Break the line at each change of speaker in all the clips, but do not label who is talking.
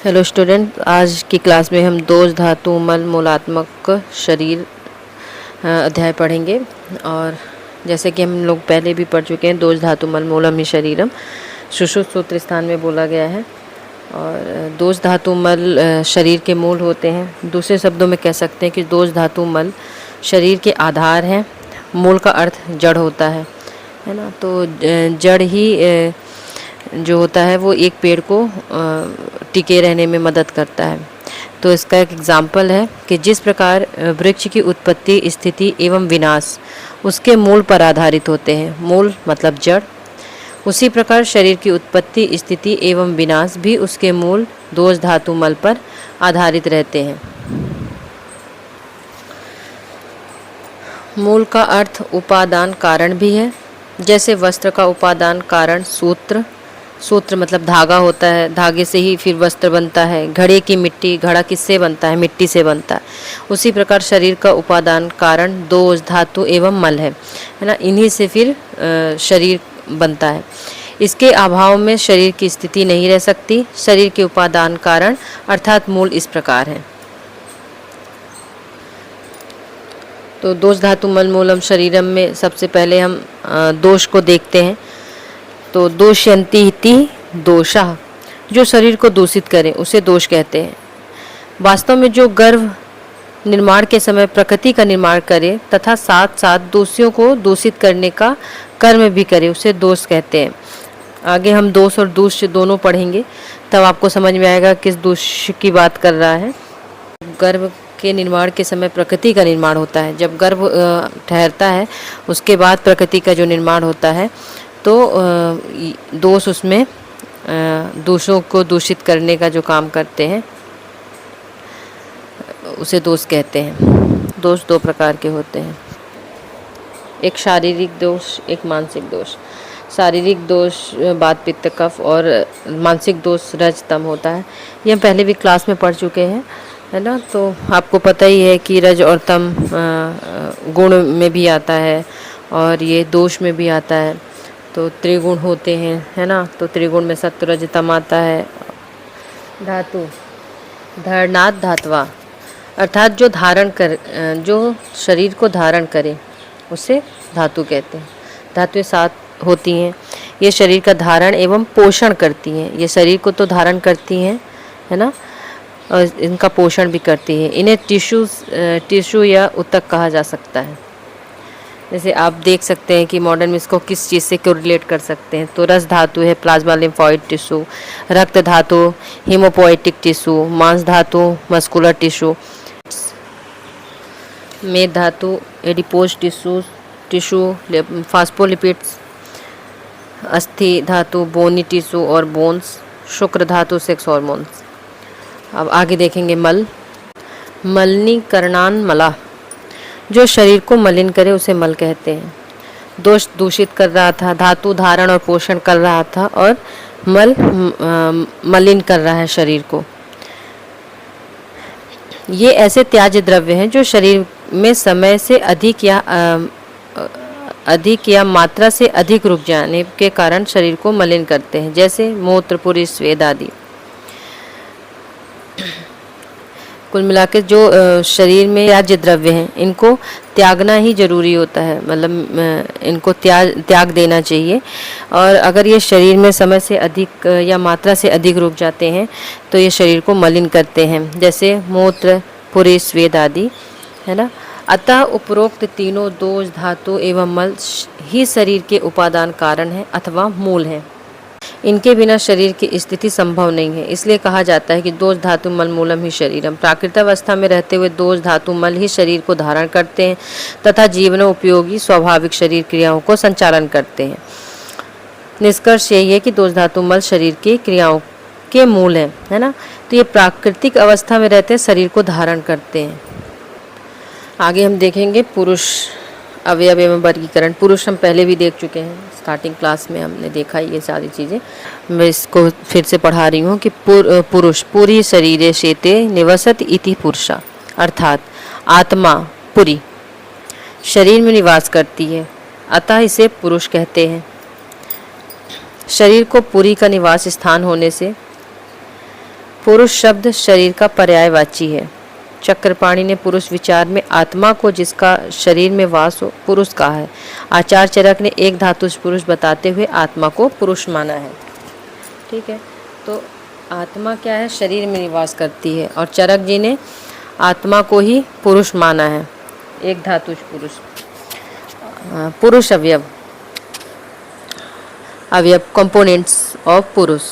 Hello student, आज की class में हम दोष धातु मल मूलात्मक शरीर अध्याय पढ़ेंगे। और जैसे कि हम लोग पहले भी पढ़ चुके हैं, दोष धातु मल मूलम ही शरीरम सुश्रुत सूत्र स्थान में बोला गया है। और दोष धातु मल शरीर के मूल होते हैं। दूसरे शब्दों में कह सकते हैं कि दोष धातु मल शरीर के आधार हैं। मूल का अर्थ जड़ होता है ना। तो जड़ ही जो होता है वो एक पेड़ को टिके रहने में मदद करता है। तो इसका एक एग्जाम्पल है कि जिस प्रकार वृक्ष की उत्पत्ति, स्थिति एवं विनाश उसके मूल पर आधारित होते हैं, मूल मतलब जड़, उसी प्रकार शरीर की उत्पत्ति, स्थिति एवं विनाश भी उसके मूल दोष धातु मल पर आधारित रहते हैं। मूल का अर्थ उपादान कारण भी है। जैसे वस्त्र का उपादान कारण सूत्र, सूत्र मतलब धागा होता है, धागे से ही फिर वस्त्र बनता है। घड़े की मिट्टी, घड़ा किससे बनता है? मिट्टी से बनता है। उसी प्रकार शरीर का उपादान कारण दोष धातु एवं मल है ना। इन्हीं से फिर शरीर बनता है। इसके अभाव में शरीर की स्थिति नहीं रह सकती। शरीर के उपादान कारण अर्थात मूल इस प्रकार है। तो दोष धातु मल मूलम शरीरम में सबसे पहले हम दोष को देखते हैं। तो दोषयंती इति दोषः, जो शरीर को दूषित करे उसे दोष कहते हैं। वास्तव में जो गर्भ निर्माण के समय प्रकृति का निर्माण करे तथा साथ साथ दूसरों को दूषित करने का कर्म भी करे उसे दोष कहते हैं। आगे हम दोष और दूष्य दोनों पढ़ेंगे, तब आपको समझ में आएगा किस दोष की बात कर रहा है। गर्भ के निर्माण के समय प्रकृति का निर्माण होता है। जब गर्भ ठहरता है उसके बाद प्रकृति का जो निर्माण होता है, तो दोष उसमें दूसरों को दूषित करने का जो काम करते हैं उसे दोष कहते हैं। दोष दो प्रकार के होते हैं, एक शारीरिक दोष, एक मानसिक दोष। शारीरिक दोष वात पित्त कफ और मानसिक दोष रज तम होता है। ये हम पहले भी क्लास में पढ़ चुके हैं, है ना। तो आपको पता ही है कि रज और तम गुण में भी आता है और ये दोष में भी आता है। तो त्रिगुण होते हैं, है ना। तो त्रिगुण में सत्व रज तम आता है। धातु धरनाथ धातवा, अर्थात जो धारण कर, जो शरीर को धारण करे उसे धातु कहते हैं। धातुएं 7 होती हैं। ये शरीर का धारण एवं पोषण करती हैं। ये शरीर को तो धारण करती हैं, है ना, और इनका पोषण भी करती है। इन्हें टिश्यू या ऊतक कहा जा सकता है। जैसे आप देख सकते हैं कि मॉडर्न में इसको किस चीज़ से क्यों रिलेट कर सकते हैं। तो रस धातु है प्लाज्मा लिम्फोइड टिश्यू, रक्त धातु हीमोपोएटिक टिश्यू, मांस धातु मस्कुलर टिश्यू, मेद धातु एडिपोज टिश्यू, फास्फोलिपिड्स, अस्थि धातु बोनी टिश्यू और बोन्स, शुक्र धातु सेक्स हार्मोन्स। अब आगे देखेंगे मल। मलिनीकरणान मला, जो शरीर को मलिन करे उसे मल कहते हैं। दोष दूषित कर रहा था, धातु धारण और पोषण कर रहा था, और मल मलिन कर रहा है शरीर को। ये ऐसे त्याज्य द्रव्य हैं जो शरीर में समय से अधिक या मात्रा से अधिक रुक जाने के कारण शरीर को मलिन करते हैं, जैसे मूत्र, पुरुष, स्वेद आदि। कुल मिलाकर जो शरीर में त्याज्य द्रव्य हैं इनको त्यागना ही जरूरी होता है, मतलब इनको त्याग देना चाहिए। और अगर ये शरीर में समय से अधिक या मात्रा से अधिक रुक जाते हैं तो ये शरीर को मलिन करते हैं, जैसे मूत्र, पुरुष, स्वेद आदि, है ना। अतः उपरोक्त तीनों दोष धातु एवं मल ही शरीर के उपादान कारण है अथवा मूल है। इनके बिना शरीर की स्थिति संभव नहीं है। इसलिए कहा जाता है कि दोष धातु मल मूलम ही शरीरम। प्राकृतिक अवस्था में रहते हुए दोष धातु मल ही शरीर को धारण करते हैं तथा जीवन उपयोगी स्वाभाविक शरीर क्रियाओं को संचालन करते हैं। निष्कर्ष यही है कि दोष धातु मल शरीर की क्रियाओं के मूल है ना। तो ये प्राकृतिक अवस्था में रहते हैं, शरीर को धारण करते हैं। आगे हम देखेंगे पुरुष अवयव एवं वर्गीकरण। पुरुष हम पहले भी देख चुके हैं, स्टार्टिंग क्लास में हमने देखा ये सारी चीज़ें। मैं इसको फिर से पढ़ा रही हूँ कि पुरुष पूरी शरीरे शेते निवसत इति पुरुषा, अर्थात आत्मा पूरी शरीर में निवास करती है, अतः इसे पुरुष कहते हैं। शरीर को पुरी का निवास स्थान होने से पुरुष शब्द शरीर का पर्यायवाची है। चक्रपाणि ने पुरुष विचार में आत्मा को जिसका शरीर में वास हो पुरुष कहा है। आचार्य चरक ने एक धातुष पुरुष बताते हुए आत्मा को पुरुष माना है। ठीक है, तो आत्मा क्या है, शरीर में निवास करती है, और चरक जी ने आत्मा को ही पुरुष माना है, एक धातुष पुरुष। पुरुष अवयव, अवयव कंपोनेंट्स ऑफ पुरुष।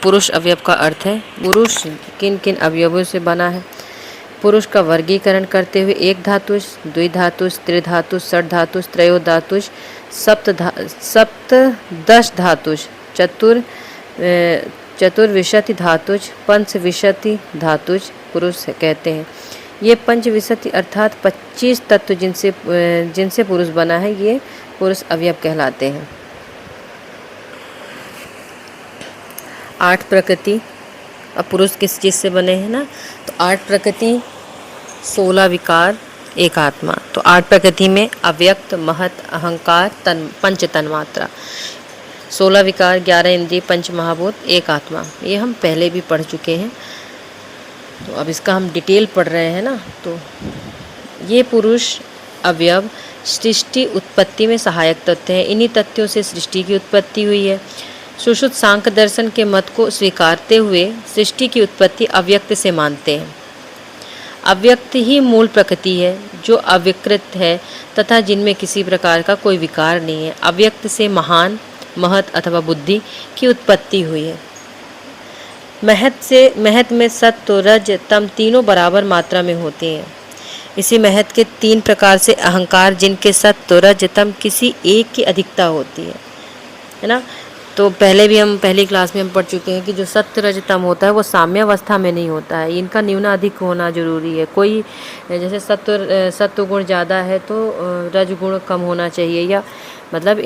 पुरुष अवयव का अर्थ है पुरुष किन किन अवयवों से बना है। पुरुष का वर्गीकरण करते हुए एक धातुष, द्विधातुष, त्रिधातुष, षड्धातुष, त्रयोधातुष, सप्तदश धातुष, चतुर्विंशति धातुष, पंचविंशति धातुष पुरुष कहते हैं। ये पंचविंशति अर्थात 25 तत्व जिनसे पुरुष बना है, ये पुरुष अवयव कहलाते हैं। 8 प्रकृति। अब पुरुष किस चीज़ से बने हैं ना, तो 8 प्रकृति, 16 विकार, एक आत्मा। तो 8 प्रकृति में अव्यक्त, महत, अहंकार, पंच तन्मात्रा, 16 विकार, 11 इंद्रिय, पंच महाभूत, एक आत्मा। ये हम पहले भी पढ़ चुके हैं, तो अब इसका हम डिटेल पढ़ रहे हैं ना। तो ये पुरुष अवयव सृष्टि उत्पत्ति में सहायक तथ्य हैं। इन्हीं तथ्यों से सृष्टि की उत्पत्ति हुई है। सुश्रुत सांख्य दर्शन के मत को स्वीकारते हुए सृष्टि की उत्पत्ति अव्यक्त से मानते हैं। अव्यक्त ही मूल प्रकृति है जो अविकृत है तथा जिनमें किसी प्रकार का कोई विकार नहीं है। अव्यक्त से महान, महत अथवा बुद्धि की उत्पत्ति हुई है। महत में सत्व, रज, तम तीनों बराबर मात्रा में होते हैं। इसी महत के 3 प्रकार से अहंकार, जिनके सत्व, रज, तम किसी एक की अधिकता होती है ना। तो पहली क्लास में हम पढ़ चुके हैं कि जो सत्व, रज, तम होता है वो साम्य अवस्था में नहीं होता है, इनका न्यूनाधिक होना जरूरी है। कोई जैसे सत्व गुण ज़्यादा है तो रज गुण कम होना चाहिए, या मतलब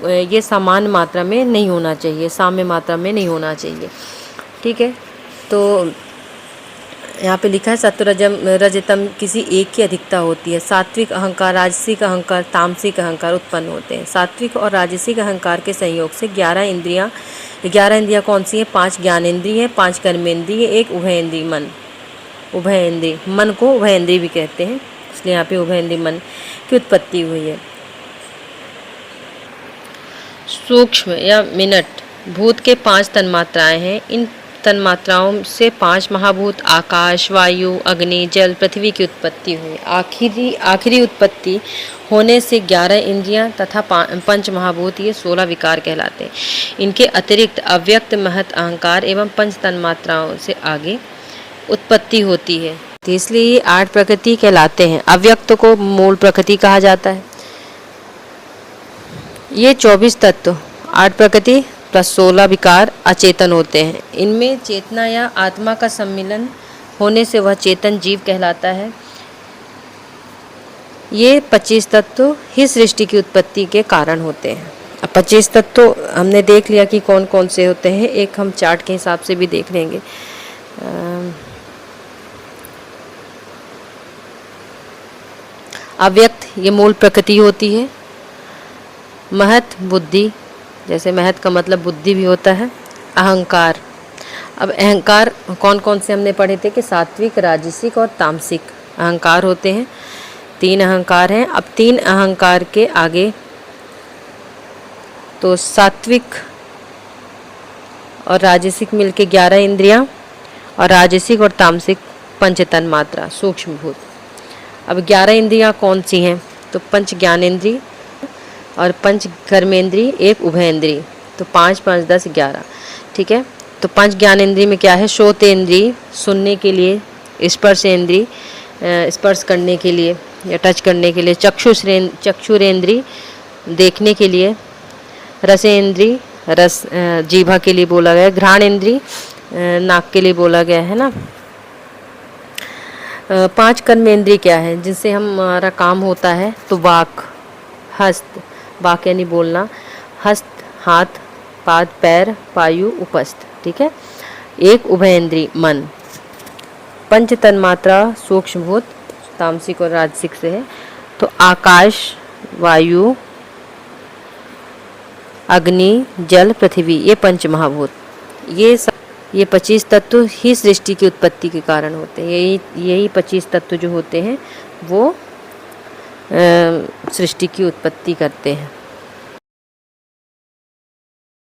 ये समान मात्रा में नहीं होना चाहिए, साम्य मात्रा में नहीं होना चाहिए। ठीक है, तो यहाँ पे लिखा है सत्व, रजतम किसी एक की अधिकता होती है। सात्विक अहंकार, राजसिक अहंकार, तामसिक अहंकार उत्पन्न होते हैं। सात्विक और राजसिक अहंकार के संयोग से 11 इंद्रियाँ कौन सी हैं? 5 ज्ञानेंद्रिय हैं, 5 कर्मेंद्रिय, 1 उभयेंद्रिय मन। उभयेंद्रिय मन को उभयेंद्रिय भी कहते हैं, इसलिए यहाँ पे उभयेंद्रिय मन की उत्पत्ति हुई है। सूक्ष्म या मिनट भूत के 5 तन्मात्राएं हैं। इन तन्मात्राओं से 5 महाभूत आकाश, वायु, अग्नि, जल, पृथ्वी की उत्पत्ति हुई। आखिरी उत्पत्ति होने से 11 इंद्रियां तथा 5 महाभूत, ये 16 विकार कहलाते हैं। इनके अतिरिक्त अव्यक्त, महत, अहंकार एवं 5 तन्मात्राओं से आगे उत्पत्ति होती है, इसलिए ये 8 प्रकृति कहलाते हैं। अव्यक्त को मूल प्रकृति कहा जाता है। ये 24 तत्व, 8 प्रकृति प्लस 16 विकार अचेतन होते हैं। इनमें चेतना या आत्मा का सम्मिलन होने से वह चेतन जीव कहलाता है। ये 25 तत्व ही सृष्टि की उत्पत्ति के कारण होते हैं। अब 25 तत्व हमने देख लिया कि कौन कौन से होते हैं, एक हम चार्ट के हिसाब से भी देख लेंगे। अव्यक्त ये मूल प्रकृति होती है। महत बुद्धि, जैसे महत का मतलब बुद्धि भी होता है। अहंकार, अब अहंकार कौन कौन से हमने पढ़े थे कि सात्विक, राजसिक और तामसिक अहंकार होते हैं। 3 अहंकार हैं। अब 3 अहंकार के आगे तो सात्विक और राजसिक मिलके 11 इंद्रियां, और राजसिक और तामसिक 5 तन्मात्रा सूक्ष्म भूत। अब 11 इंद्रियां कौन सी हैं? तो 5 ज्ञानेंद्रिय और 5 कर्मेंद्रिय, 1 उभयेंद्रिय, तो 5 5 10 11। ठीक है, तो 5 ज्ञानेंद्रिय में क्या है? श्रोतेंद्रिय सुनने के लिए, स्पर्शेंद्रिय स्पर्श करने के लिए या टच करने के लिए, चक्षुरेंद्रिय देखने के लिए, रसेंद्रिय रस जीभा के लिए बोला गया, घ्राणेंद्रिय नाक के लिए बोला गया है ना। 5 कर्मेंद्रिय क्या है जिनसे हमारा काम होता है? तो वाक, हस्त, वाक यानी बोलना, हस्त हाथ, पाद पैर, पायु उपस्थ। ठीक है, 1 उभयेंद्रिय मन। 5 तन्मात्रा सूक्ष्मभूत तामसिक और राजसिक से है। तो आकाश, वायु, अग्नि, जल, पृथ्वी, ये 5 महाभूत। ये सब ये 25 तत्व ही सृष्टि की उत्पत्ति के कारण होते हैं। यही 25 तत्व जो होते हैं वो सृष्टि की उत्पत्ति करते हैं।